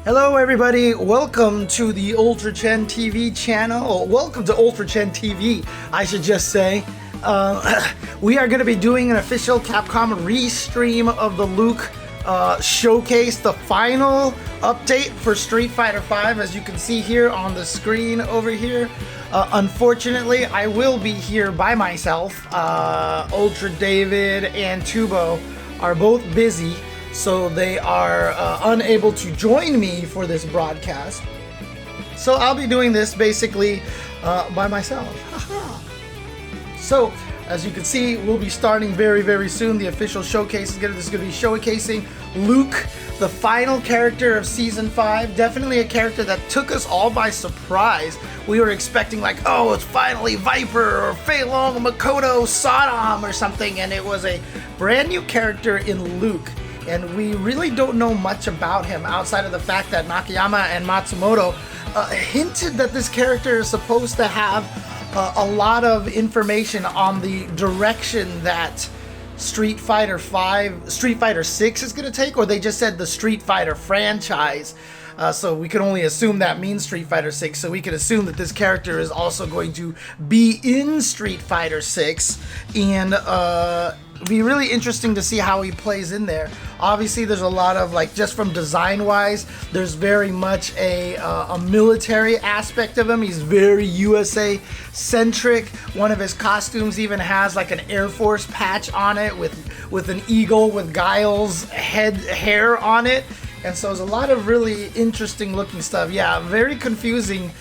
Hello everybody, welcome to the Ultra Chen TV channel. Welcome to Ultra Chen TV, I should just say. We are going to be doing an official Capcom restream of the Luke showcase, the final update for Street Fighter V, as you can see here on the screen over here. Unfortunately, I will be here by myself. UltraDavid and Tubo are both busy, so they are unable to join me for this broadcast. So I'll be doing this basically by myself. So, as you can see, we'll be starting very soon. The official showcase is going to be showcasing Luke, the final character of Season 5. Definitely a character that took us all by surprise. We were expecting like, oh, it's finally Viper or Fei Long, Makoto, Saddam or something, and it was a brand new character in Luke. And we really don't know much about him outside of the fact that Nakayama and Matsumoto hinted that this character is supposed to have a lot of information on the direction that Street Fighter 6 is going to take, or they just said the Street Fighter franchise. So we can only assume that means Street Fighter 6. So we can assume that this character is also going to be in Street Fighter 6, and be really interesting to see how he plays in there. Obviously, there's a lot of, like, just from design-wise, there's very much a military aspect of him. He's very USA-centric. One of his costumes even has, like, an Air Force patch on it with an eagle with Guile's hair on it. And so there's a lot of really interesting looking stuff. Yeah, very confusing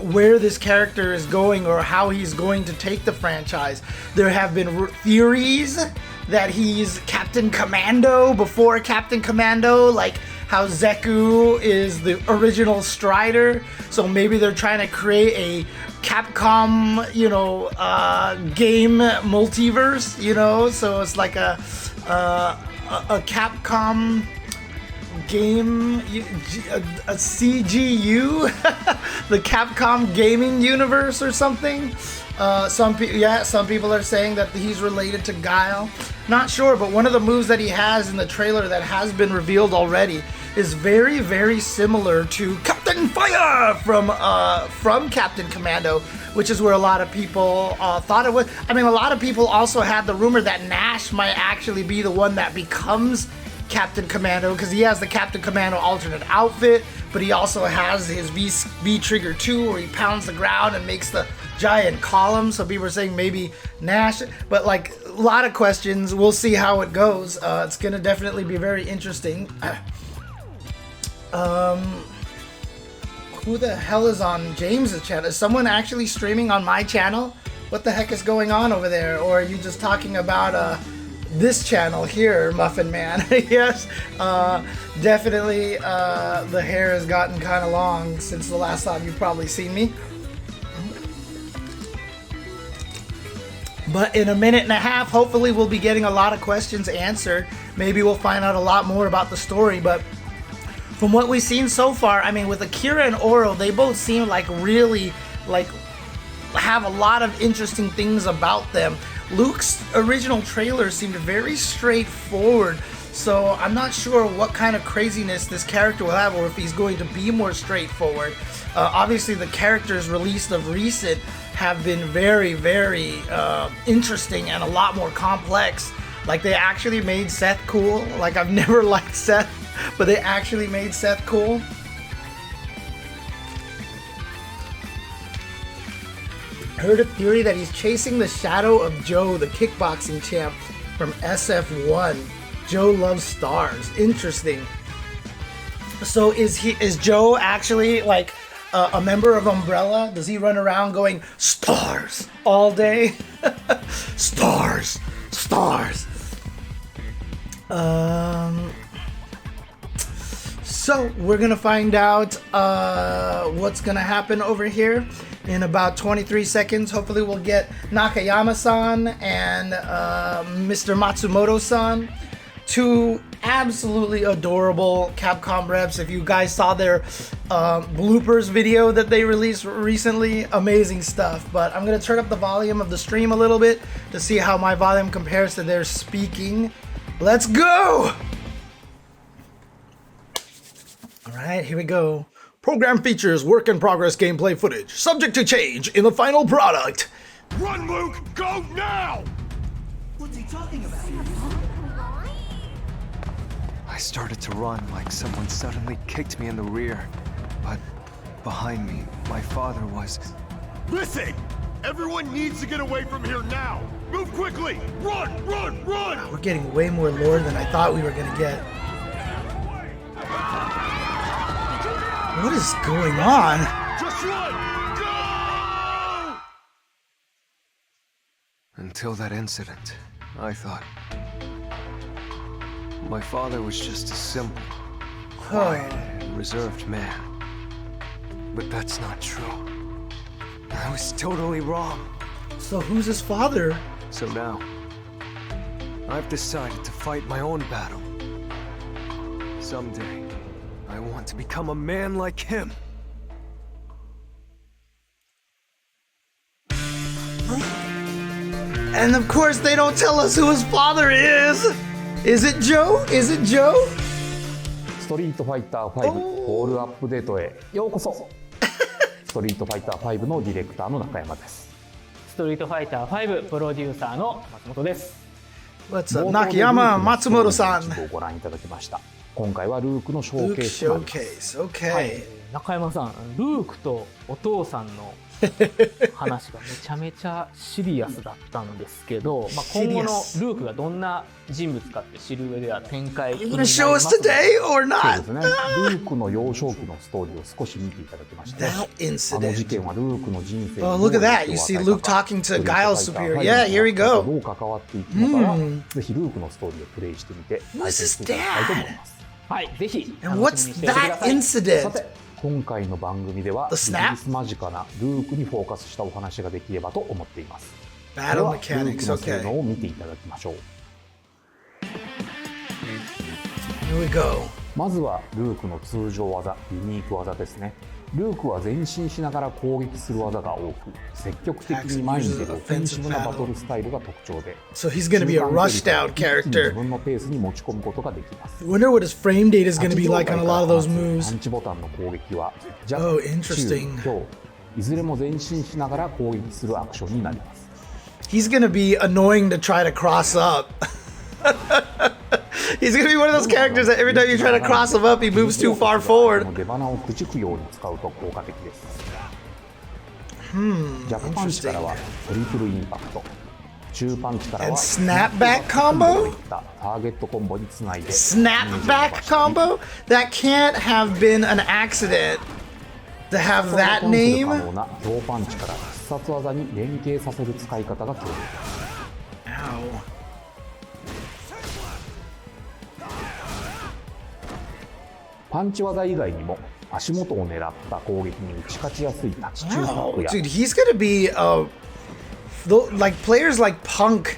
where this character is going or how he's going to take the franchise. There have been theories that he's Captain Commando before Captain Commando, like how Zeku is the original Strider. So maybe they're trying to create a Capcom, game multiverse, So it's like a Capcom game, a CGU, the Capcom gaming universe or something. Some people are saying that he's related to Guile. Not sure, but one of the moves that he has in the trailer that has been revealed already is very similar to Captain Fire from Captain Commando, which is where a lot of people thought it was. I mean, a lot of people also had the rumor that Nash might actually be the one that becomes Captain Commando, because he has the Captain Commando alternate outfit, but he also has his V-Trigger 2 where he pounds the ground and makes the giant column. So people are saying maybe Nash, but like a lot of questions. We'll see how it goes. It's gonna definitely be very interesting. Who the hell is on James's channel? Is someone actually streaming on my channel? What the heck is going on over there? Or are you just talking about this channel here, Muffin Man? Yes, definitely the hair has gotten kind of long since the last time you've probably seen me. But in a minute and a half, hopefully we'll be getting a lot of questions answered. Maybe we'll find out a lot more about the story, but from what we've seen so far, I mean, with Akira and Oro, they both seem like really, like, have a lot of interesting things about them. Luke's original trailer seemed very straightforward, so I'm not sure what kind of craziness this character will have, or if he's going to be more straightforward. Obviously, the characters released of recent have been very interesting and a lot more complex. Like, they actually made Seth cool. Like, I've never liked Seth, but they actually made Seth cool. Heard a theory that he's chasing the shadow of Joe, the kickboxing champ from SF1. Joe loves stars. Interesting. So is Joe actually like a member of Umbrella? Does he run around going stars all day? Stars. So we're gonna find out what's gonna happen over here in about 23 seconds. Hopefully we'll get Nakayama-san and Mr. Matsumoto-san, two absolutely adorable Capcom reps. If you guys saw their bloopers video that they released recently, amazing stuff. But I'm gonna turn up the volume of the stream a little bit to see how my volume compares to their speaking. Let's go! Alright, here we go. Program features work in progress gameplay footage, subject to change in the final product. Run, Luke! Go now! What's he talking about? I started to run like someone suddenly kicked me in the rear. But behind me, my father was... Listen! Everyone needs to get away from here now! Move quickly! Run! Run! Run! We're getting way more lore than I thought we were gonna get. What is going on? Just run! Go! Until that incident, I thought... my father was just a simple, quiet, and reserved man. But that's not true. I was totally wrong. So who's his father? So now, I've decided to fight my own battle. Someday, I want to become a man like him. And of course they don't tell us who his father is! Is it Joe? Is it Joe? ストリートファイター5ホールアップデートへようこそストリートファイター5のディレクターの中山です。ストリートファイター5プロデューサーの松本です。 What's up, Nakayama Matsumoto-san? をご覧いただきました。今回はルークのショーケースとなります。 Showcase, okay. はい、中山さん、ルークとお父さんの話がめちゃめちゃシリアスだったんですけど、まあ、今後のルークがどんな人物かって知る上では展開気になりますので。Show us today or そう not? ですね。ルークの幼少期のストーリーを少し見ていただきまして、 That あの事 incident. 件はルークの人生に Oh, どう look 影 at 響 that. を You 与 see えた Luke か、 talking スト to リート Guile's ファイター superior. 5 Yeah, here we ど go. う関わっていくのかは、ぜひルークのストーリーをプレイしてみて体験していただきたいと思います。はい、ぜひ And 楽し what's みにしておいてくだ that さい。 incident? さて、今回の番組では The リ snap? リース間近なルークにフォーカスしたお話ができればと思っています。で Battle はルー mechanics, クの性 okay. 能を見ていただきましょう。 Here we go. まずはルークの通常技、ユニーク技ですね。ルークは前進しながら攻撃する技が多く、積極的に前に出るオフェンシブなバトルスタイルが特徴で、 So he's gonna be a rushed out 自 character. 分のペースに持ち込むことができます。 Wonder what his frame data is gonna be like on a lot of those パ moves. ンチボタンの攻撃はジャ Oh, ック、 interesting. 中、強、いずれも前進しながら攻撃するアクションになります。 He's gonna be annoying to try to cross up. He's gonna be one of those characters that every time you try to cross him up, he moves too far こ forward. の出花をくじくように使うと効果的です。ジャックパンチからはトリプルインパクト、中パンチからは And snapback combo? といったターゲットコンボにつないで Snapback combo? That can't have been an accident to have that 可 name. 能な強パンチから必殺技に連携させる使い方が強力です。 Ow. パンチ技以外にも足元を狙った攻撃に打ち勝ちやすい立ち中パッ Wow, クや dude, he's gonna be like players like Punk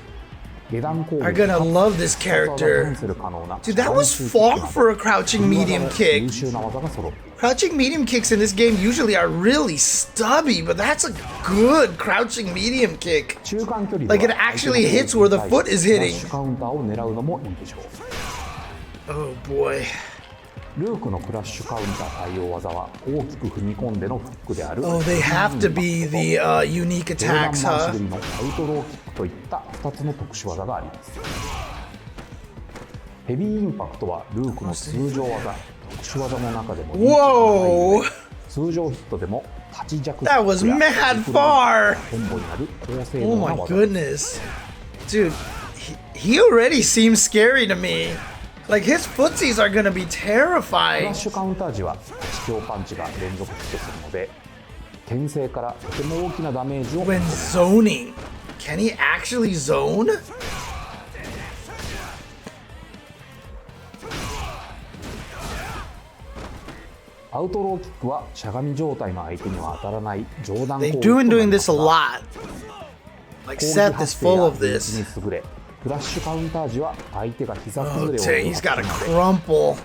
下段攻 are 撃 gonna love this キャ character. ンセル可能な Dude, that was far for a crouching medium 優 kick. 秀な技が揃っている。 Crouching medium kicks in this game usually are really stubby, but that's a good crouching medium kick. 中間距離 Like で it は actually hits where the foot is フラッ hitting. シュカウンターを狙うのもいいでしょう。 Oh boy. ルークのクラッシュカウンター対応技は大きく踏み込んでのフックである Oh, they have to be the unique 上段 attacks, 回し huh? 蹴りのアウトローキックといった2つの特殊技があります。ヘビーインパクトはルークの通常技、特殊技の中でも人気が高い Whoa! 上通常ヒットでも立ち弱 That was mad far! コンボになる高性 Oh 能な my 技です goodness. Dude, he already seems scary to me. Like his footsies are gonna be クラ terrifying. ッシュカウンター時は地強パンチが連続ヒットするので牽制からとても大きなダメージを When zoning, can he actually zone? アウトローキックはしゃがみ状態の相手には当たらない上段攻撃 They've と been なり doing ま this す a が lot. Like 攻撃 Seth 発 is 生や full of リーチ this. に優れクラッシュカウンター時は相手が膝 Oh, 崩れを dang, he's got a ので crumple.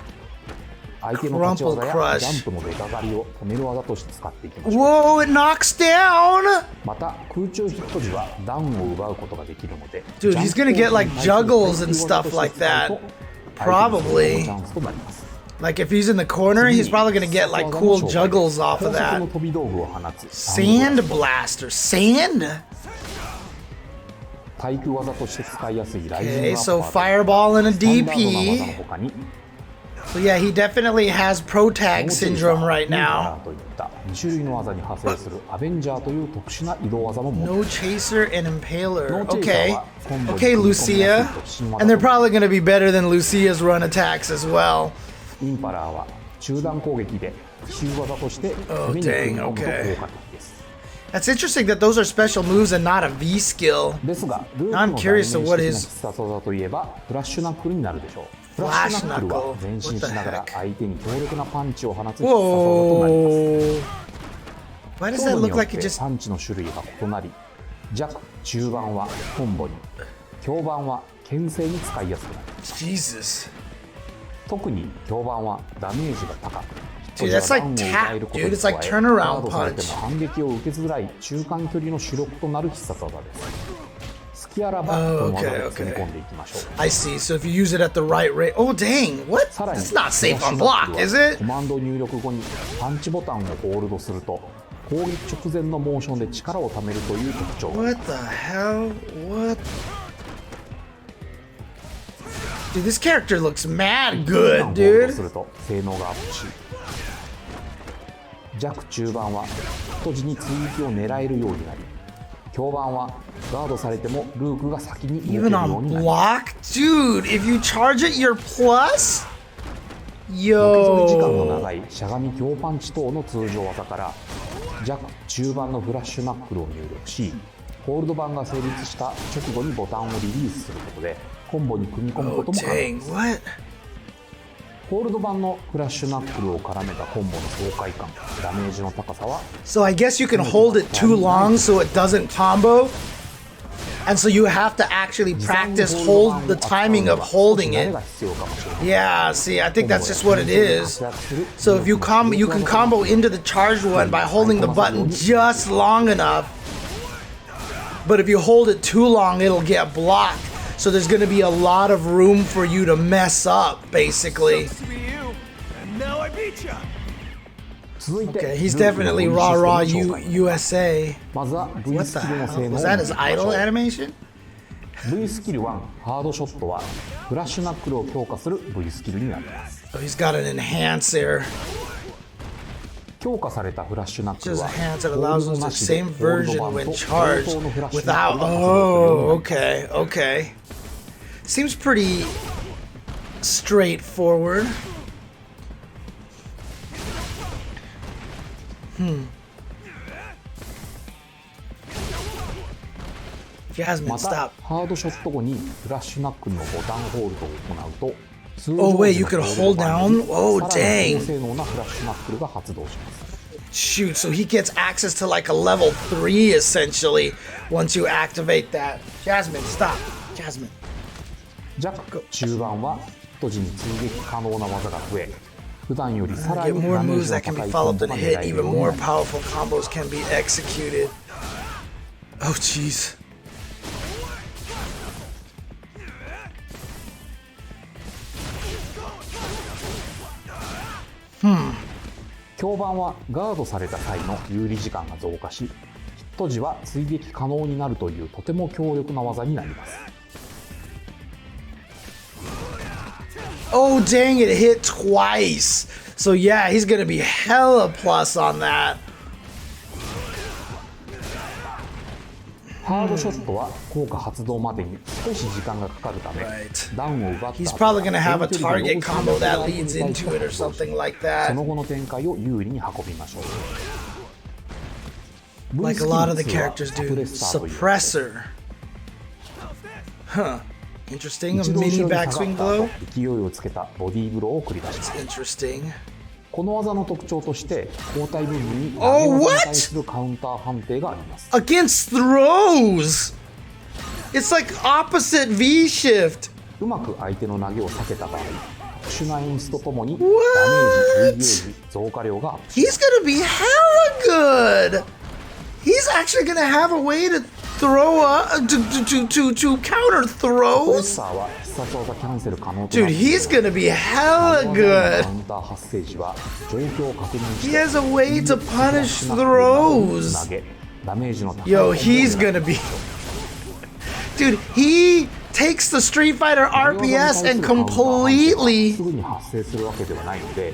相手の立ち技 crumple や crush. ジャンプの出かかりを止める技として使っていきましょう。 Whoa, it knocks down! また空中ヒット時はダウンを奪うことができるので Dude, he's gonna get like juggles and stuff like that. Probably. チャンスとなります。Like if he's in the corner, he's probably gonna get like cool juggles off of that. 高速の飛び道具を放つ Sand blaster. Sand? 対空技として使いやすいライジングアッ Okay, パ so ーと fireball and a スタンダードな技 DP. の他に So yeah, he definitely has pro tag ノーチェイサ syndrome ー right インパラ now. ーといった2種類の技に派生するアベンジャーという特殊な移動技も持ってい No る chaser and impaler. No chaser Okay. はコンボに Okay, 組み込みや Lucia. すいと新技 And they're と probably gonna be better than Lucia's run attacks as well. インパラーは中段攻撃で奇襲技として攻めに組み込むと効果的です That's interesting that those are special moves and not a V skill. ですがルーク I'm の代 curious 名 to what 詞的な is- 必殺技といえばフラッシュナックルになるでしょうフラッシュナックルは前進しながら相手に強力なパンチを放つ必殺技となります Whoa. Why does 強 that 度に look よっ like て it just パンチの種類が異なり弱中盤はコンボに強盤は牽制に使いやすくなる Jesus. 特に強盤はダメージが高く Dude, that's like tap, dude. It's like turnaround ガードされて punch. も反撃を受けづらい中間距離の主力となる必殺技です好きあらばこの技で詰め込んでいきましょう I see. So if you use it at the right rate. Oh, dang. What? さらに That's not safe フラッ on シュナック block, ル is は it? コマンド入力後にパンチボタンをホールドすると攻撃直前のモーションで力をためるという特徴が What the hell? What? Dude, this character looks mad ボタン good, をホールド dude. すると性能がアップし弱中盤は閉じに追撃を狙えるようになり強盤はガードされてもルークが先に動け Even るよ on うになります block? Dude, if you charge it, you're plus? のけぞり時間の Yo. 長いしゃがみ強パンチ等の通常技から弱中盤のフラッシュナックルを入力しホールド板が成立した直後にボタンをリリースすることでコンボに組み込む Oh, ことも可能で dang. す What? ホールド板のフラッシュナックルを絡めたコンボの爽快感ダメージの高さは So I guess you can hold it too long so it doesn't combo. And so you have to actually practice hold the timing of holding it. Yeah, see, I think that's just what it is. So if you you can combo into the charged one by holding the button just long enough. But if you hold it too long, it'll get blocked. So there's going to be a lot of room for you to mess up, basically. To be you, and now I beat ya. 続いて Okay, he's definitely raw raw USA. まずは V What ス the キルの性 hell? 能を Was 見 that て his みまし idle ょう animation? V スキル1ハードショットはフラッシュナックルを強化する V スキルになります Oh, he's got an enhancer. 強化されたフラッシュナックル Just は enhance it ホー allows ルド us な the しで same ホールド version 版 when と charged 同等のフラッシュナッ without. クルが発動するようにな Oh, ります okay, okay. Seems pretty straightforward. Jasmine, また stop. ハードショット後にフラッシュナックルのボタンホールドを行うと通 Oh, 常 wait, 時 you の can ホールド hold 版より down? Oh, さらに dang. 高性能なフラッシュナックルが発動します Shoot, so he gets access to like a level 3 essentially once you activate that. Jasmine, stop. Jasmine. 弱中盤は閉じに追撃可能な技が増え普段よりさら Get に more ダメー moves ジの that can 高 be いコ followed ンボ and が hit. 狙える Even ように more なります powerful combos can be executed. Oh, jeez. Hmm. 強盤はガードされた際の有利時間が増加しヒット時は追撃可能になるというとても強力な技になります Oh, dang, it hit twice. So, yeah, he's going to be hella plus on that. ハードショットは効果発動までに少し時間がかかるため Right. ダウンを奪った He's 後 probably going to have a 遠距離で target combo that leads into it or something like そ that. の後の展開を有利に運びましょう Like a lot of the characters do. Suppressor. Huh. Interesting. A 一度後 mini ろに下が backswing った後 blow. 勢いをつけたボディーブローを繰り出します Interesting. この技の特徴として交代部分に投げ Oh, 技 what? に対するカウンター判定があります Against throws. It's like opposite V shift. うまく相手の投げを避けた場合特殊な演出とともにダ What? メージ V ゲージ増加量がアップ He's gonna be hella good. He's actually gonna have a way to throw to counter プレッ throws. サーは必殺技キャンセル可能と Dude, なっている he's gonna be hella カ good. ウンター発生時は状況を確認して He has a way to punish throws. 投げダメージの高い Yo, he's gonna be. Dude, he takes the Street Fighter RPS and completely. すぐに発生するわけではないので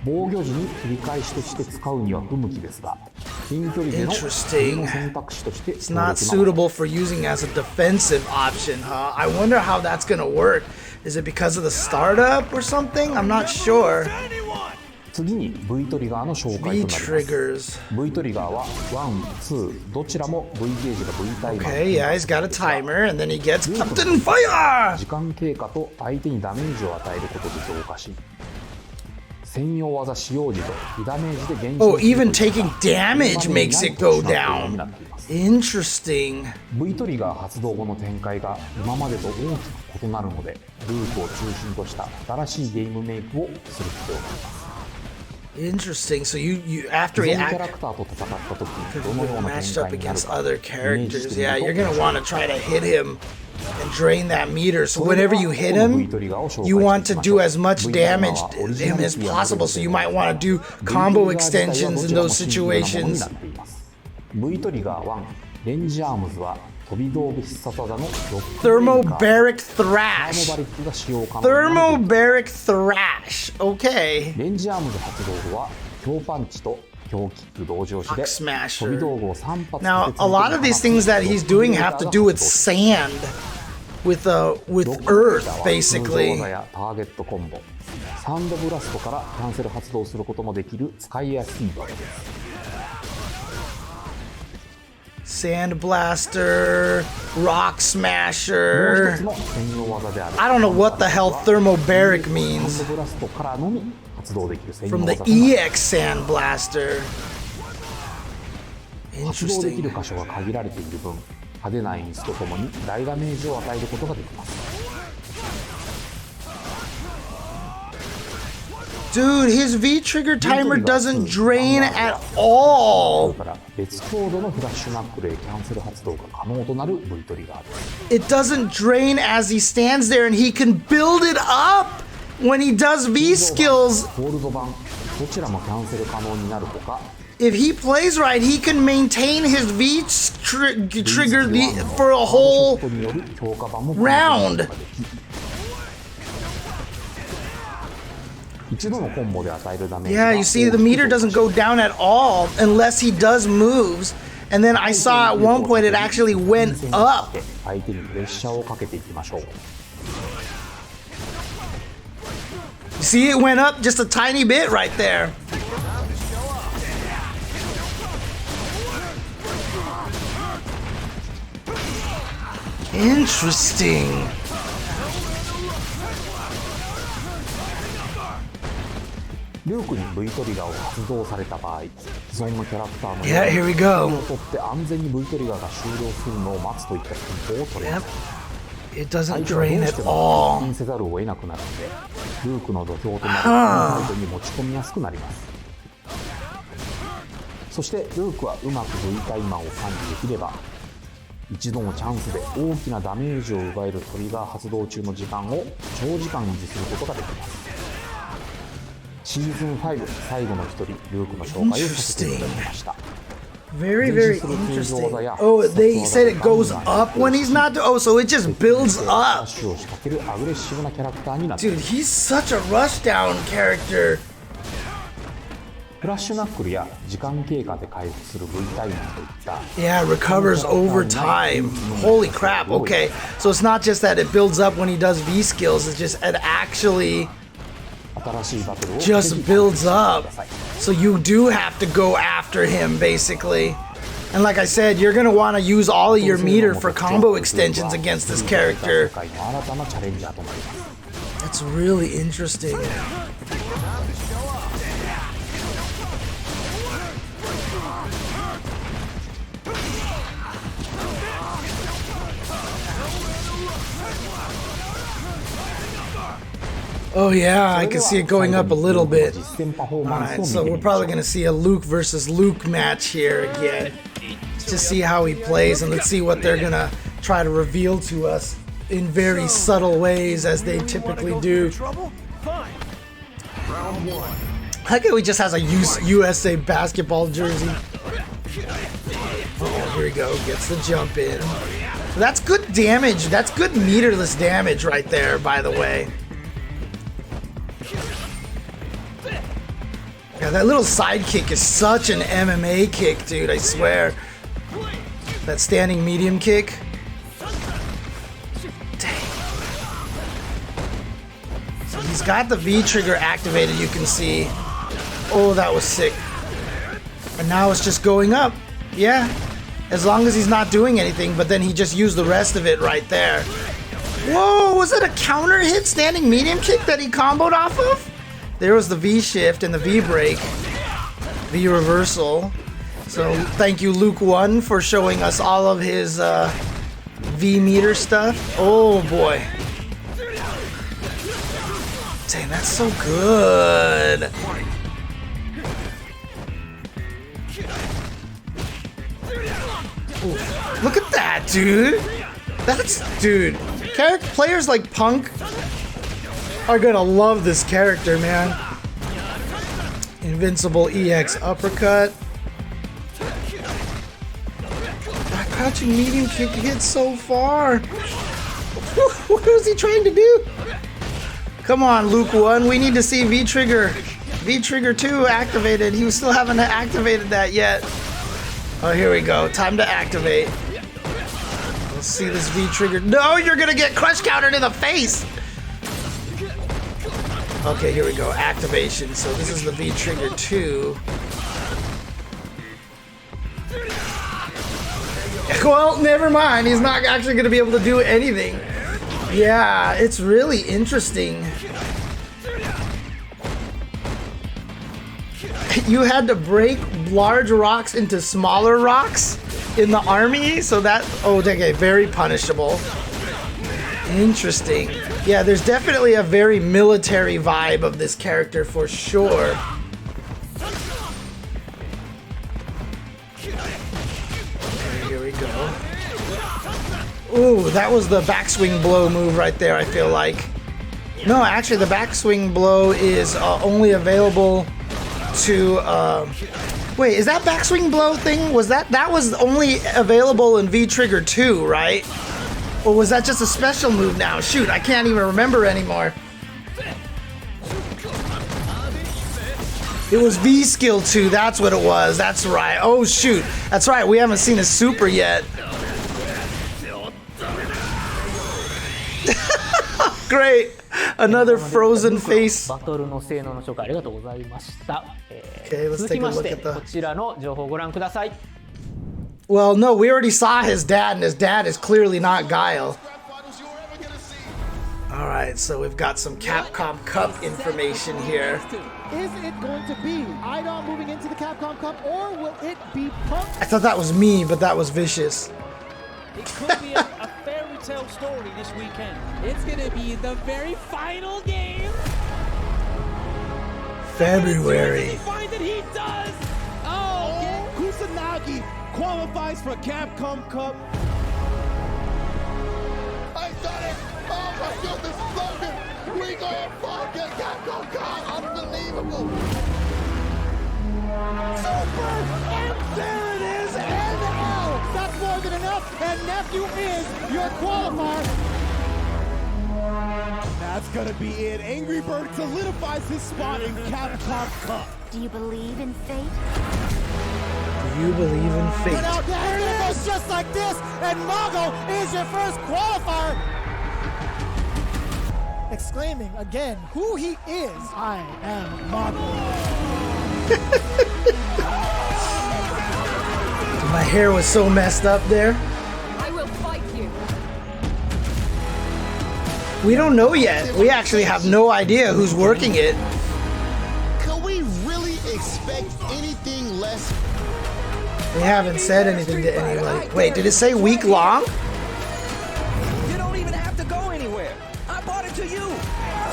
防御時に切り返しとして使うには不向きですが近距離での次の選択肢として It's not suitable for using as a defensive option, huh? I wonder how that's gonna work. Is it because of the startup or something? I'm not sure. 次に V トリガーの紹介となり V ます triggers. V トリガーは1、2どちらも V ゲージが V タイマー Okay, yeah, he's got a timer, and then he gets Captain Fire! 時間経過と相手にダメージを与えることで増加し専用技使用時と被ダメージで減少 Oh, even taking damage makes it go down. Interesting. V トリガー発動後の展開が今までと大きく異なるのでループを中心とした新しいゲームメイクをする必要があります Interesting. So you after 既 he 存キャラ act クターと戦った時にどのような展 matched up 開になる against か other イメージし characters, てみ yeah, ると you're gonna want to try to hit him and drain that meter. So whenever you hit him, you want to do as much damage to him as possible. So you might want to do combo extensions in those situations. V トリガー1レンジアームズは飛び道具必殺技のロ Thermobaric ック Thrash. バリックが使用可能な Thermobaric Thrash. Okay. レンジアームズ発動後は強パンチと強キック同時押しで Smasher. 飛び道具を3発 Now, a lot of these things that he's doing have to do with sand, with earth, 通常 basically. 技やターゲットコンボサンドブラストからキャンセル発動することもできる使いやすい技です Sand Blaster, Rock もう一 Smasher. つの専用技である I don't know what the hell thermobaric サ means ンドブラストからのみ発動できる専用 from 技 the となります EX Sand Blaster. 発動できる Interesting. 箇所が限られている分派手な演出とともに大ダメージを与えることができます Dude, his V trigger timer doesn't drain at all. だから別強度のフラッシュナックルへキャンセル発動が可能となる V トリガーです It doesn't drain as he stands there, and he can build it up when he does V skills. ホールド版どちらもキャンセル可能になるほか If he plays right, he can maintain his V trigger for a whole ショットによる強化版も round. 一度のコンボで与えるダメージ Yeah, you see, the meter doesn't go down at all unless he does moves. And then I saw at one point it actually went up. 相手にプレッシャーをかけていきましょう You see, it went up just a tiny bit right there. Interesting. ルークに V トリガーを発動された場合既存のキャラクターの Yeah, here we go. を取って安全に V トリガーが終了するのを待つといった戦法を取ります It doesn't 相手はど drain う at しても all. 接近せざるを得なくなるのでルークの土俵となるサイドに持ち込みやすくなりますそしてルークはうまく V タイマーを管理できれば一度のチャンスで大きなダメージを奪えるトリガー発動中の時間を長時間維持することができますシーズン5最後の一人ルークの紹介をさせていただきました Very, very interesting. Oh, he said it goes up when he's not. Oh, so it just builds ラッ up. シュを仕掛けるアグレッシブなキャラクターになってい Dude, ます he's such a rushdown character. フラッシュナックルや時間経過で回復する V タイマーといった Yeah, recovers over time. Holy crap. Okay, so it's not just that it builds up when he does V skills, it's just it actually 新しいバトルを just builds up. So you do have to go after him, basically. And like I said, you're gonna want to use all of your meter for combo extensions against this character. 世界の新たなチャレンジャーとなります That's really interesting. Oh yeah, I can see it going up a little bit. Alright, so we're probably gonna see a Luke versus Luke match here again. Let's just see how he plays and let's see what they're gonna try to reveal to us. in very subtle ways as they typically do. Fine. Round one. How come he just has a USA basketball jersey? Oh, here we go. Gets the jump in. That's good damage. That's good meterless damage right there, by the way. Yeah, that little side kick is such an MMA kick, dude. I swear. That standing medium kick. Dang. So he's got the V trigger activated, you can see. Oh, that was sick. And now it's just going up. Yeah. As long as he's not doing anything, but then he just used the rest of it right there. Whoa, was it a counter hit standing medium kick that he comboed off of? There was the V shift and the V break. V reversal. So thank you, Luke 1, for showing us all of his V meter stuff. Oh boy. Dang, that's so good. Ooh, look at that, dude. Dude. Players like Punk are gonna love this character, man. Invincible EX uppercut. That crouching medium kick hits so far. What was he trying to do? Come on, Luke 1. We need to see V-Trigger. V-Trigger 2 activated. He still haven't activated that yet. Oh, here we go. Time to activate. Let's see this V-Trigger. No, you're gonna get crush countered in the face! Okay, here we go. Activation. So this is the V-Trigger 2. Well, never mind. He's not actually gonna be able to do anything. Yeah, it's really interesting. You had to break large rocks into smaller rocks in the army, so that, oh, okay, very punishable. Interesting. Yeah, there's definitely a very military vibe of this character for sure. Okay, here we go. Ooh, that was the backswing blow move right there, I feel like. No, actually, the backswing blow is only available to wait, is that backswing blow thing, was that was only available in V-Trigger 2, right? Or was that just a special move now? Shoot, I can't even remember anymore. It was V-Skill 2, that's what it was. That's right. Oh shoot, that's right, we haven't seen his super yet. Great. Another frozen face. Okay, let's take a look at the... Well, no, we already saw his dad, and his dad is clearly not Guile. Alright, so we've got some Capcom Cup information here. Is it going to be Idol moving into the Capcom Cup, or will it be Punk? I thought that was me, but that was Vicious. It could be a fairy tale story this weekend. It's gonna be the very final game. February. Find that he does. Oh, Kusanagi qualifies for Capcom Cup. I got it! Oh my goodness, Logan! We go fucking Capcom Cup! Unbelievable! Super! And there it is! NL! That's more than enough, and Nephew is your qualifier. That's gonna be it. Angry Bird solidifies his spot in Capcom Cup. Do you believe in fate? Do you believe in fate? Now, there it goes just like this, and Mago is your first qualifier. Exclaiming again who he is. I am Mago. My hair was so messed up there. I will fight you. We don't know yet. We actually have no idea who's working it. Can we really expect anything less? They haven't said anything to anybody. Wait, did it say week long? You don't even have to go anywhere. I bought it to you.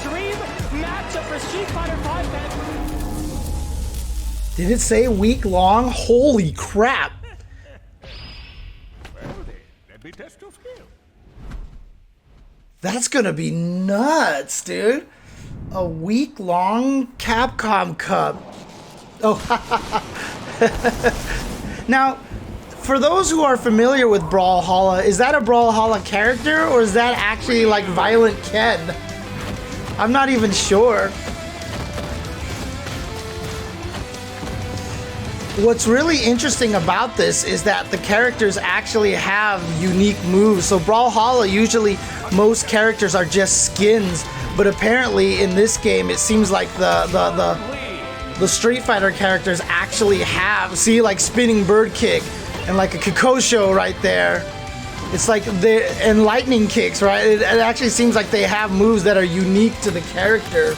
Dream matchup for Street Fighter 5 man. Did it say week long? Holy crap. Well then, let me test your skill. That's gonna be nuts, dude. A week-long Capcom Cup. Oh, now, for those who are familiar with Brawlhalla, is that a Brawlhalla character or is that actually like Violent Ken? I'm not even sure. What's really interesting about this is that the characters actually have unique moves. So Brawlhalla, usually most characters are just skins, but apparently in this game it seems like the Street Fighter characters actually have, see, like spinning bird kick and like a Kikosho right there. It's like and lightning kicks, right? It actually seems like they have moves that are unique to the character.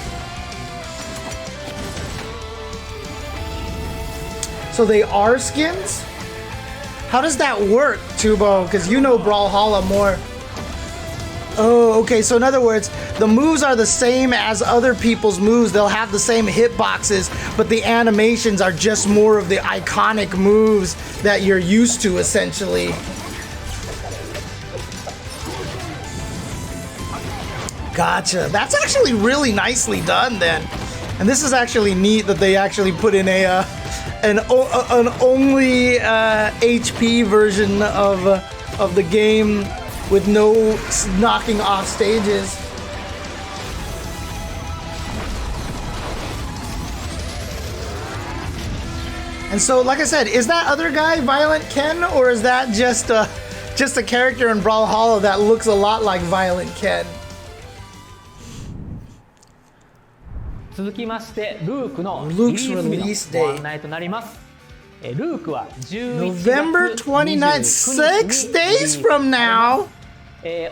So they are skins? How does that work, Tubo? Because you know Brawlhalla more. Oh, okay, so in other words, the moves are the same as other people's moves. They'll have the same hitboxes, but the animations are just more of the iconic moves that you're used to, essentially. Gotcha. That's actually really nicely done, then. And this is actually neat that they actually put in an only HP version of the game with no knocking off stages. And so, like I said, is that other guy Violent Ken, or is that just a character in Brawlhalla that looks a lot like Violent Ken? 続きまして、ルークのリリース日のご案内となります。ルークは11月 November 29th, 6 days from now.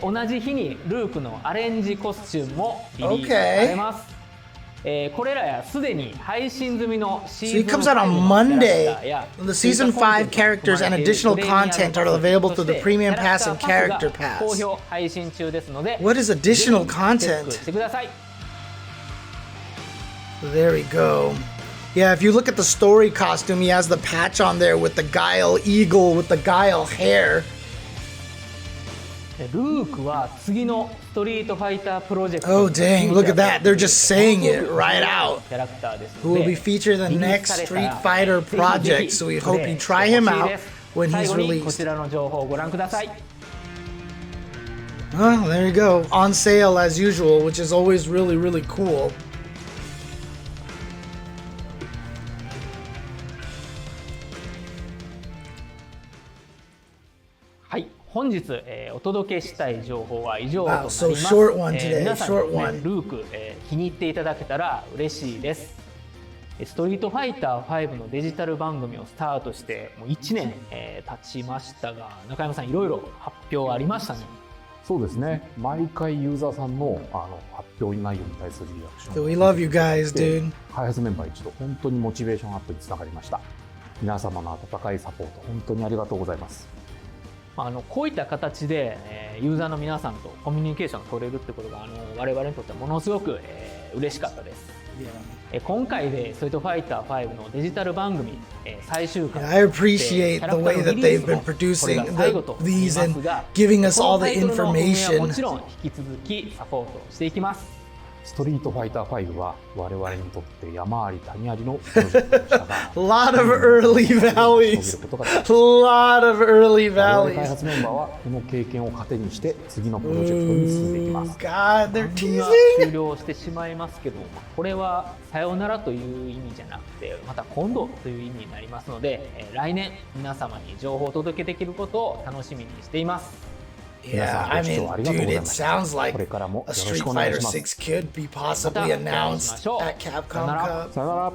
同じ日にルークのアレンジコスチュームもリリースされます。これらやすでに配信済みのシーズン So it comes out on Monday. The season 5 characters and additional content are available through the Premium Pass and Character Pass. 好評配信中ですので、 What is additional content? してください。 There we go. Yeah, if you look at the story costume, he has the patch on there with the Guile eagle with the Guile hair. ルークは次のストリートファイタープロジェクト Oh dang, look at that. They're just saying it right out. キャラクターです Who の will で be featured in the next Street Fighter project, so we hope you try him out when 最 he's 後にこ released. ちらの情報をご覧ください。 Oh, there you go. On sale as usual, which is always really, really cool. Hi. 本日、お届けしたい情報は以上となります。 Wow, so short one today, 皆さん short ですね one. ルーク、気に入っていただけたら嬉しいです。ストリートファイター5のデジタル番組をスタートしてもう1年、経ちましたが、中山さんいろいろ発表ありましたね。そうですね。毎回ユーザーさんの発表内容に対するリアクション So we love you guys, dude. 開発メンバー一同本当にモチベーションアップにつながりました。皆様の温かいサポート本当にありがとうございます。こういった形でユーザーの皆さんとコミュニケーションが取れるってことが我々にとってはものすごく嬉しかったです。今回でストリートファイター5のデジタル番組最終回 I appreciate the way that they've been producing these and giving us all the も information. ちろん引き続きサポートしていきます。ストリートファイター5は我々にとって山あり谷ありのプロジェクトでしたが A lot of early valleys. A lot of early 我々開 valleys. 発メンバーはこの経験を糧にして次のプロジェクトに進んでいきま Ooh, す。 God, they're 番組は teasing. 終了してしまいますけど、これはさよならという意味じゃなくてまた今度という意味になりますので、来年皆様に情報をお届けできることを楽しみにしています。 Yeah, I mean, dude, it sounds like a Street Fighter 6 could be possibly announced at Capcom Cup. さよなら。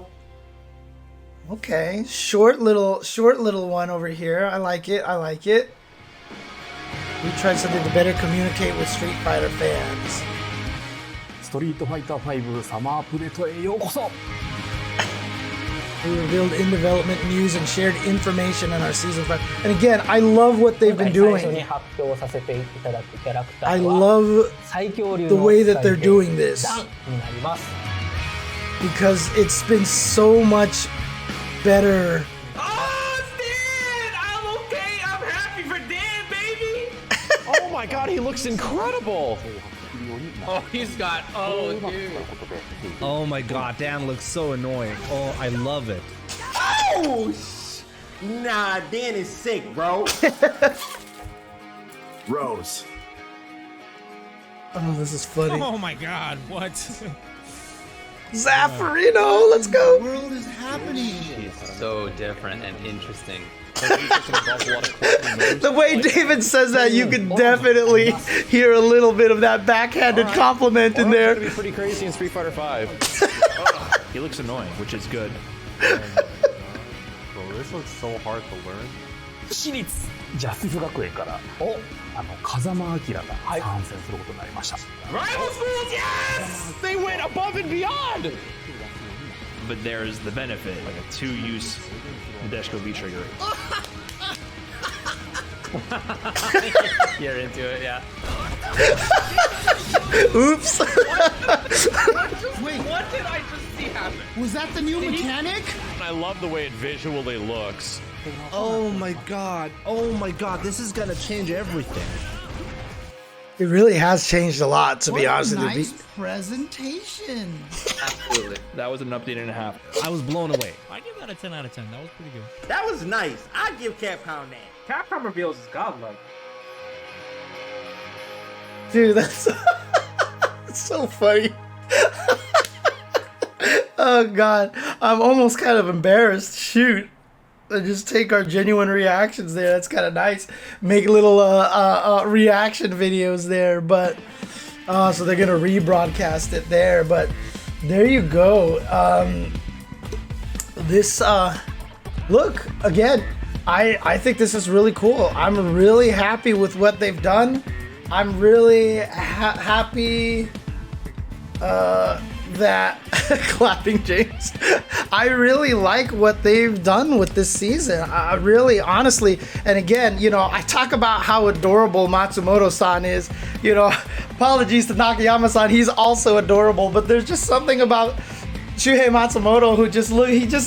Okay, short little one over here. I like it. I like it. We tried something to better communicate with Street Fighter fans. ストリートファイター5サマーアップデートへようこそ。 We revealed in development news and shared information on our season 5. And again, I love what they've been 最初に doing. 発表させていただくキャラクタ I ーは love 最強流 the の way that they're doing this ダンになります。 because it's been so much better. Oh my god, he looks incredible! ようにな Oh, ってい he's ます got. これを Oh, うまく dude. 使うことで手に Oh my god, Dan looks so annoying. Oh, I love it. Oh, nah, Dan is sick, bro. Rose. Oh, this is funny. Oh my god, what? Zaffarino, let's go. What world is happening? He's so different and interesting. The way David says that, you can definitely hear a little bit of that backhanded compliment in there. Gonna be pretty crazy in Street Fighter 5. He looks annoying, which is good. Bro, this looks so hard to learn. 私立ジャスティス学園から風間明が参戦することになりました Rival schools, yes! They went above and beyond! But there's the benefit, like a 2-use Nadeshiko V trigger. You're into it, yeah. Oops. Wait, What did I just see happen? was that the new mechanic? I love the way it visually looks. Oh my god. Oh my god. This is gonna change everything. It really has changed a lot, to be What a honest with you. nice presentation. Absolutely. That was an update and a half. I was blown away. I give that a 10 out of 10. That was pretty good. That was nice. I give Capcom that. Capcom reveals is godlike. Dude, that's it's so funny. Oh god, I'm almost kind of embarrassed. Shoot, I just take our genuine reactions there. That's kind of nice. Make little reaction videos there, but so they're gonna rebroadcast it there. But there you go. This look again. I think this is really cool. I'm really happy with what they've done. I'm really happy that clapping James. I really like what they've done with this season. I really, honestly, and again, you know, I talk about how adorable Matsumoto-san is. You know, apologies to Nakayama-san, he's also adorable, but there's just something about Shuhei Matsumoto who just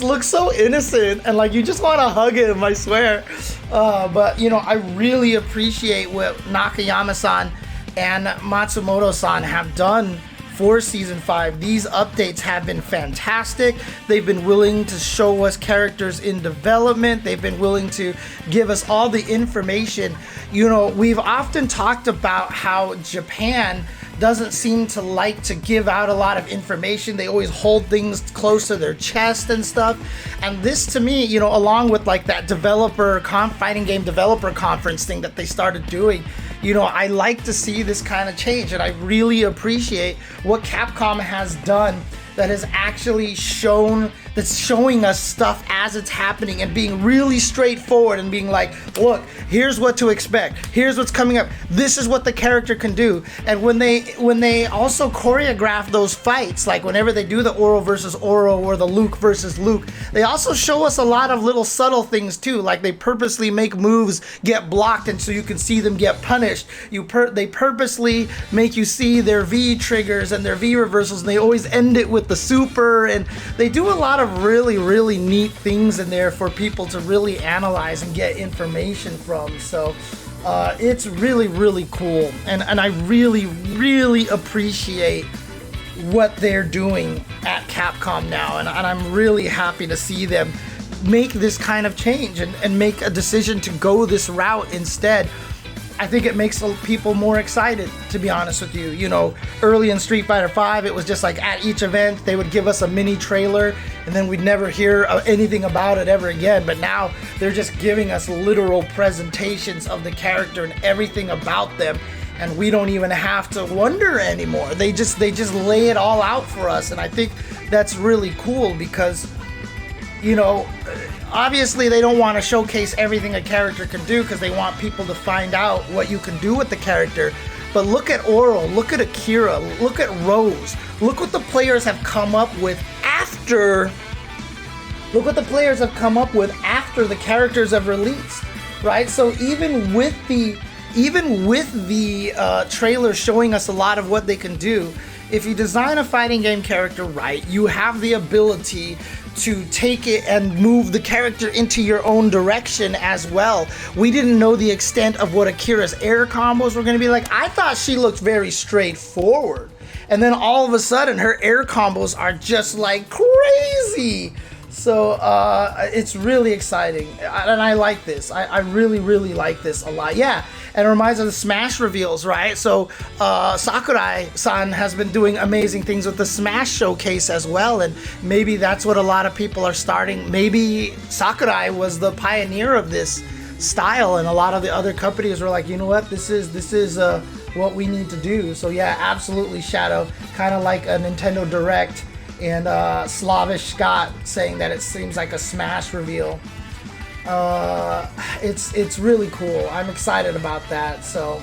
looks so innocent, and like you just want to hug him, I swear. But you know, I really appreciate what Nakayama-san and Matsumoto-san have done for season 5. These updates have been fantastic. They've been willing to show us characters in development. They've been willing to give us all the information. You know, we've often talked about how Japan doesn't seem to like to give out a lot of information. They always hold things close to their chest and stuff. And this, to me, you know, along with like that fighting game developer conference thing that they started doing, you know, I like to see this kind of change, and I really appreciate what Capcom has done that has actually that's showing us stuff as it's happening and being really straightforward and being like, look, here's what to expect, here's what's coming up, this is what the character can do. And when they also choreograph those fights, like whenever they do the Oro versus Oro or the Luke versus Luke, they also show us a lot of little subtle things too, like they purposely make moves get blocked and so you can see them get punished. They purposely make you see their V triggers and their V reversals, and they always end it with the super, and they do a lot of really, really neat things in there for people to really analyze and get information from. So it's really, really cool, and I really, really appreciate what they're doing at Capcom now, and I'm really happy to see them make this kind of change and make a decision to go this route instead. I think it makes people more excited, to be honest with you. You know, early in Street Fighter 5, it was just like at each event, they would give us a mini trailer and then we'd never hear anything about it ever again. But now they're just giving us literal presentations of the character and everything about them. And we don't even have to wonder anymore. They just lay it all out for us. And I think that's really cool because, you know, obviously they don't want to showcase everything a character can do because they want people to find out what you can do with the character. But look at Oro, look at Akira, look at Rose. Look what the players have come up with after. Look what the players have come up with after the characters have released, right? So even with the trailer showing us a lot of what they can do, if you design a fighting game character right, you have the ability to take it and move the character into your own direction as well. We didn't know the extent of what Akira's air combos were going to be like. I thought she looked very straightforward. And then all of a sudden, her air combos are just like crazy. So it's really exciting. And I like this. I really, really like this a lot. Yeah. And it reminds me of the Smash reveals, right? So Sakurai-san has been doing amazing things with the Smash showcase as well, and maybe that's what a lot of people are starting. Maybe Sakurai was the pioneer of this style, and a lot of the other companies were like, you know what, this is what we need to do. So yeah, absolutely, Shadow. Kind of like a Nintendo Direct, and Slavish Scott saying that it seems like a Smash reveal. It's really cool. I'm excited about that. So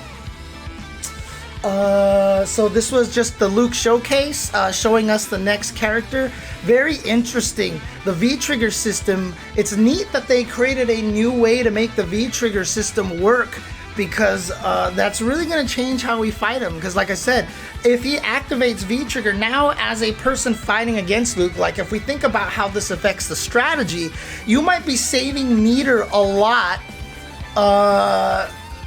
this was just the Luke showcase, showing us the next character. Very interesting. The V-trigger system. It's neat that they created a new way to make the V-trigger system work, because that's really going to change how we fight him. Because like I said, if he activates V-trigger now as a person fighting against Luke, like if we think about how this affects the strategy, you might be saving meter a lot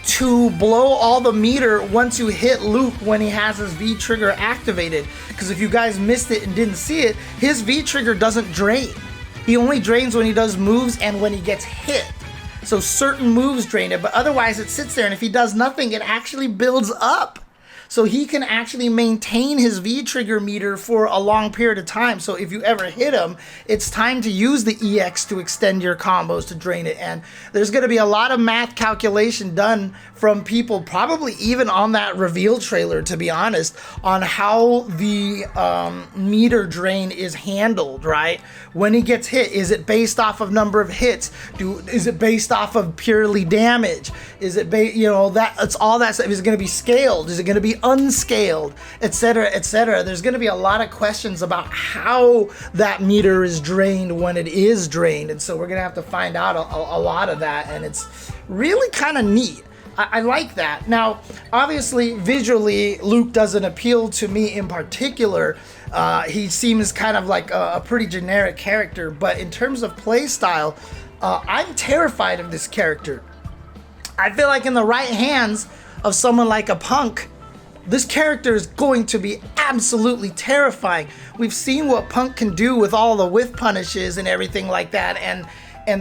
to blow all the meter once you hit Luke when he has his V-trigger activated. Because if you guys missed it and didn't see it, his V-trigger doesn't drain. He only drains when he does moves and when he gets hit. So certain moves drain it, but otherwise it sits there, and if he does nothing, it actually builds up. So he can actually maintain his V-trigger meter for a long period of time. So if you ever hit him, it's time to use the EX to extend your combos to drain it. And there's going to be a lot of math calculation done from people, probably even on that reveal trailer, to be honest, on how the meter drain is handled, right? When he gets hit, is it based off of number of hits? Is it based off of purely damage? Is it it's all that stuff. Is it going to be scaled? Is it going to be unscaled, etc., etc.? There's going to be a lot of questions about how that meter is drained when it is drained, and so we're going to have to find out a lot of that, and it's really kind of neat. I like that. Now, obviously, visually, Luke doesn't appeal to me in particular. He seems kind of like a pretty generic character, but in terms of play style, I'm terrified of this character. I feel like in the right hands of someone like a Punk, this character is going to be absolutely terrifying. We've seen what Punk can do with all the whiff punishes and everything like that, and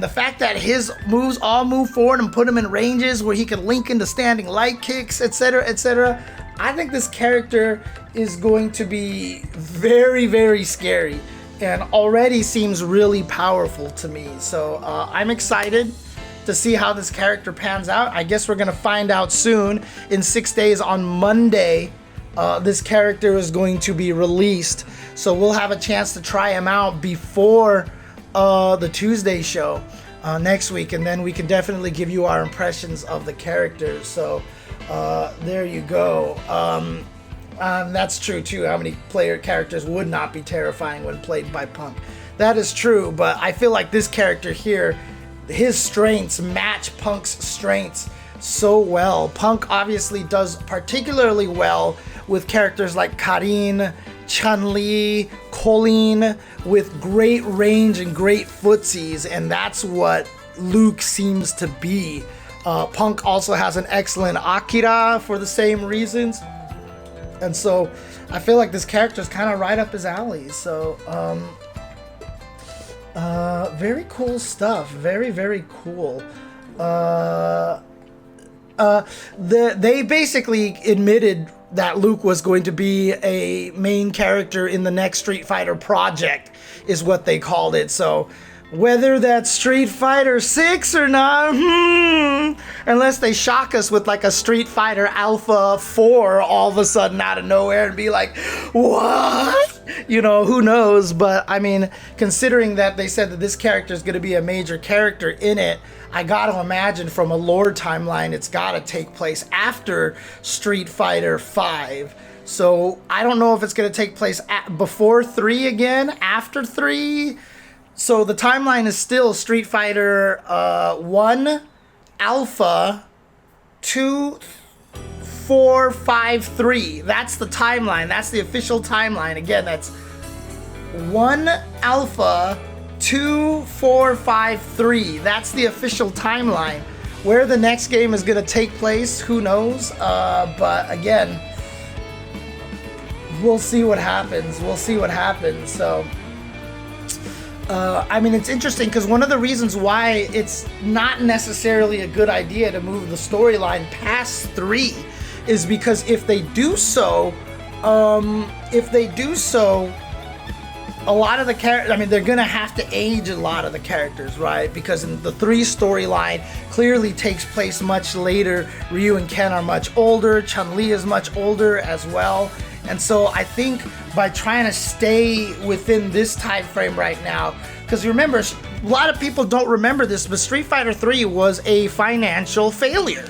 the fact that his moves all move forward and put him in ranges where he can link into standing light kicks, etc., etc. I think this character is going to be very, very scary, and already seems really powerful to me. So I'm excited to see how this character pans out. I guess we're gonna find out soon. In 6 days, on Monday, this character is going to be released, so we'll have a chance to try him out before the Tuesday show next week, and then we can definitely give you our impressions of the character. So there you go. That's true too. How many player characters would not be terrifying when played by Punk? That is true, but I feel like this character here, his strengths match Punk's strengths so well. Punk obviously does particularly well with characters like Karin, Chun-Li, Colleen, with great range and great footsies, and that's what Luke seems to be. Punk also has an excellent Akira for the same reasons, and so I feel like this character is kind of right up his alley. So very cool stuff. Very, very cool. They basically admitted that Luke was going to be a main character in the next Street Fighter project, is what they called it. So whether that's Street Fighter 6 or not, unless they shock us with like a Street Fighter Alpha 4 all of a sudden out of nowhere and be like, what? You know, who knows? But I mean, considering that they said that this character is going to be a major character in it, I gotta imagine from a lore timeline, it's gotta take place after Street Fighter 5. So I don't know if it's gonna take place before 3 again, after 3. So the timeline is still Street Fighter 1, Alpha, 2, 4, 5, 3. That's the timeline. That's the official timeline. Again, that's 1 Alpha, 2, 4, 5, 3. That's the official timeline. Where the next game is going to take place, who knows? But again, we'll see what happens. We'll see what happens. So, I mean, it's interesting because one of the reasons why it's not necessarily a good idea to move the storyline past 3 is because if they do so, a lot of the characters, I mean, they're gonna have to age a lot of the characters, right? Because in the 3 storyline clearly takes place much later. Ryu and Ken are much older. Chun-Li is much older as well. And so I think by trying to stay within this time frame right now, because remember, a lot of people don't remember this, but Street Fighter 3 was a financial failure.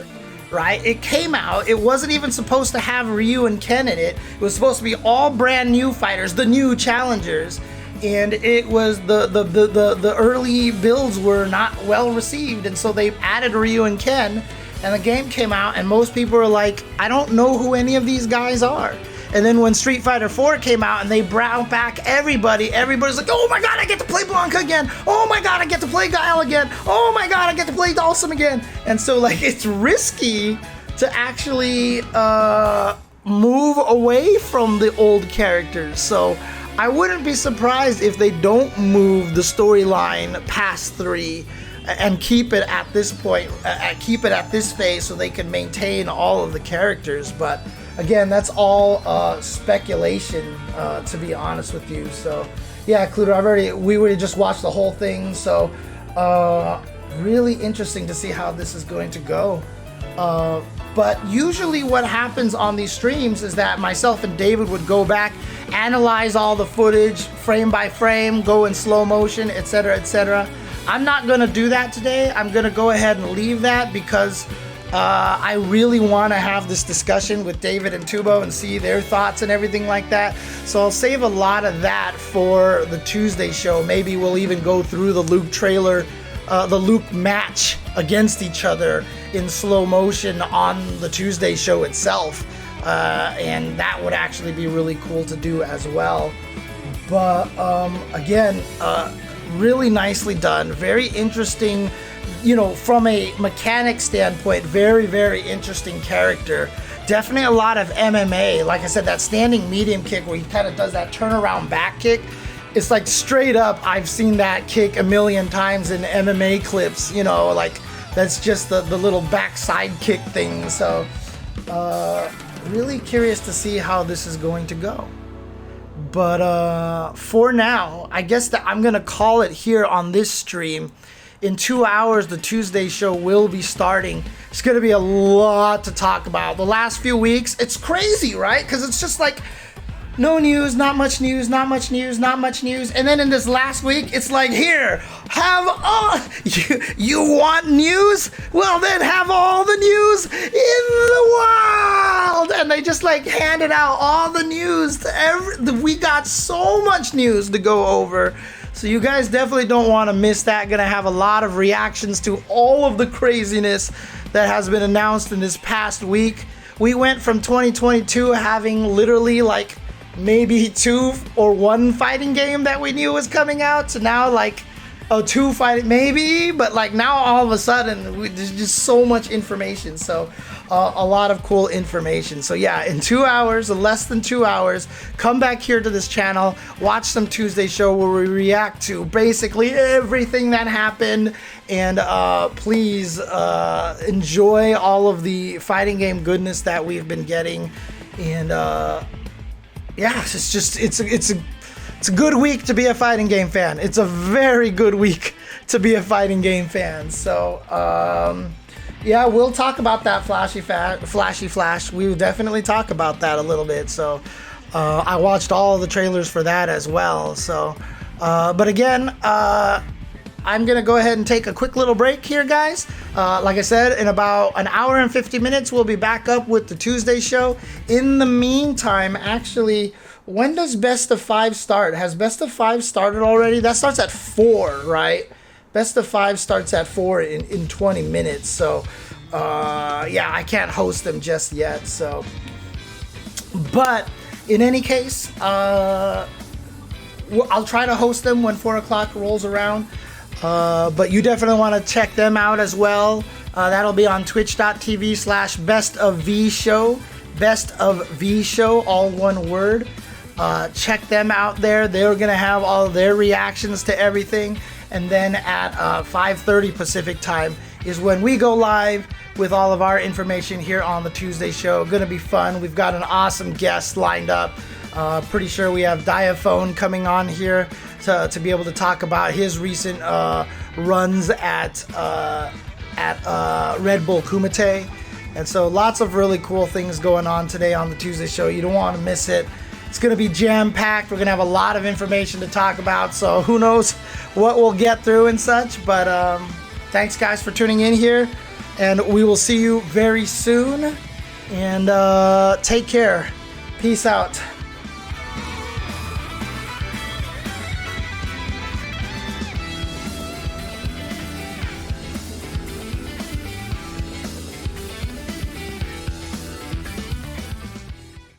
Right? It came out, it wasn't even supposed to have Ryu and Ken in it. It was supposed to be all brand new fighters, the new challengers, and it was the early builds were not well received, and so they added Ryu and Ken, and the game came out, and most people were like, I don't know who any of these guys are. And then when Street Fighter 4 came out and they brought back everybody's like, oh my god, I get to play Blanca again. Oh my god, I get to play Guile again. Oh my god, I get to play Dhalsim again. And so like it's risky to actually move away from the old characters. So I wouldn't be surprised if they don't move the storyline past 3 and keep it at this point, keep it at this phase so they can maintain all of the characters. But again, that's all speculation, to be honest with you. So, yeah, Cluedo, we already just watched the whole thing. So, really interesting to see how this is going to go. But usually what happens on these streams is that myself and David would go back, analyze all the footage, frame by frame, go in slow motion, etc., etc. I'm not going to do that today. I'm going to go ahead and leave that because I really want to have this discussion with David and Tubo and see their thoughts and everything like that. So I'll save a lot of that for the Tuesday show. Maybe we'll even go through the Luke trailer, the Luke match against each other in slow motion on the Tuesday show itself. And that would actually be really cool to do as well. But again, really nicely done. Very interesting. You know, from a mechanic standpoint, very, very interesting character. Definitely a lot of MMA. Like I said, that standing medium kick where he kind of does that turnaround back kick. It's like straight up, I've seen that kick a million times in MMA clips. You know, like that's just the little backside kick thing. So, really curious to see how this is going to go. But for now, I guess that I'm going to call it here on this stream. In 2 hours, the Tuesday show will be starting. It's going to be a lot to talk about. The last few weeks, it's crazy, right? Because it's just like no news, not much news, not much news, not much news. And then in this last week, it's like, here, have all, you want news? Well, then have all the news in the world. And they just like handed out all the news to we got so much news to go over. So you guys definitely don't want to miss that. Gonna have a lot of reactions to all of the craziness that has been announced in this past week. We went from 2022 having literally like maybe 2 or 1 fighting game that we knew was coming out to now like 2 fighting maybe, but like now all of a sudden there's just so much information. So a lot of cool information. So yeah, in 2 hours, less than 2 hours, come back here to this channel, watch some Tuesday show where we react to basically everything that happened, and please enjoy all of the fighting game goodness that we've been getting. And yeah, it's a good week to be a fighting game fan. It's a very good week to be a fighting game fan. So yeah, we'll talk about that flashy flash. We will definitely talk about that a little bit. So I watched all of the trailers for that as well. So but again, I'm gonna go ahead and take a quick little break here, guys. Like I said, in about an hour and 50 minutes, we'll be back up with the Tuesday show. In the meantime, actually, when does Best of 5 start? Has Best of 5 started already? That starts at 4, right? Best of 5 starts at 4 in 20 minutes. So, yeah, I can't host them just yet. So, but in any case, I'll try to host them when 4 o'clock rolls around. But you definitely want to check them out as well. That'll be on twitch.tv/bestofvshow. Best of V Show, all one word. Check them out there. They're going to have all of their reactions to everything. And then at 5:30 Pacific time is when we go live with all of our information here on the Tuesday show. Going to be fun. We've got an awesome guest lined up. Pretty sure we have Diaphone coming on here to be able to talk about his recent runs at Red Bull Kumite. And so lots of really cool things going on today on the Tuesday show. You don't want to miss it. It's going to be jam-packed. We're going to have a lot of information to talk about. So who knows what we'll get through and such. But thanks, guys, for tuning in here. And we will see you very soon. And take care. Peace out.